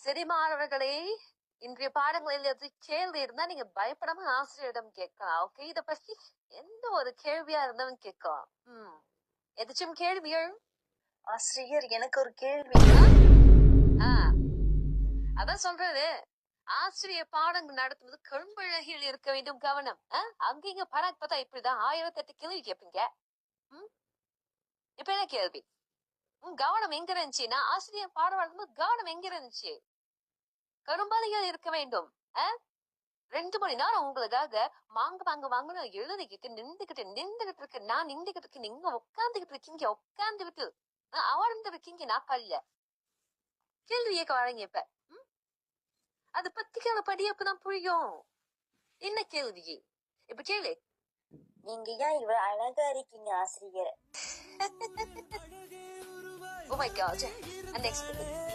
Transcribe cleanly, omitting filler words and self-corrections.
சரி மாணவர்களே, இன்றைய பாடங்களில் எது கேள்வி இருந்தா நீங்க பயப்படாம ஆசிரியரிடம் கேட்கலாம். ஓகே, இத பத்தி எந்த ஒரு கேள்வியா இருந்தாலும் கேட்கலாம். எதாச்சும் கேள்விகள்? ஆசிரியர், எனக்கு ஒரு கேள்வி. அதான் சொல்றது, ஆசிரியர் பாடங்கள் நடத்தும்போது கண்பழகில் இருக்க வேண்டும் கவனம். அங்கீங்க பாடம் பார்த்தா இப்படிதான் 1008 கேள்வி கேட்பீங்க. இப்ப என்ன கேள்வி? கவனம் எங்க இருந்துச்சுன்னா, ஆசிரியர் பாடம் நடத்தும்போது கவனம் எங்க இருந்துச்சு? கரும்பாலிகள் இருக்க வேண்டும். 2 மணி நேரம் உங்களுக்காக வாங்கன்னு எழுதிக்கிட்டு நின்றுகிட்டு இருக்கு. நான் நின்றுகிட்டு இருக்கேன், நீங்க உட்கார்ந்துகிட்டு அமர்ந்து இருக்கீங்க நாக்கல்ல. கேள்வி கேட்க வரீங்க இப்ப. அது பத்திக்கான படியப்பதான் புரியும். என்ன கேள்வி? இப்ப கேளு. நீங்க ஏன் இவ்வளவு அழகா இருக்கீங்க ஆசிரியர்? Oh my god, unexpected.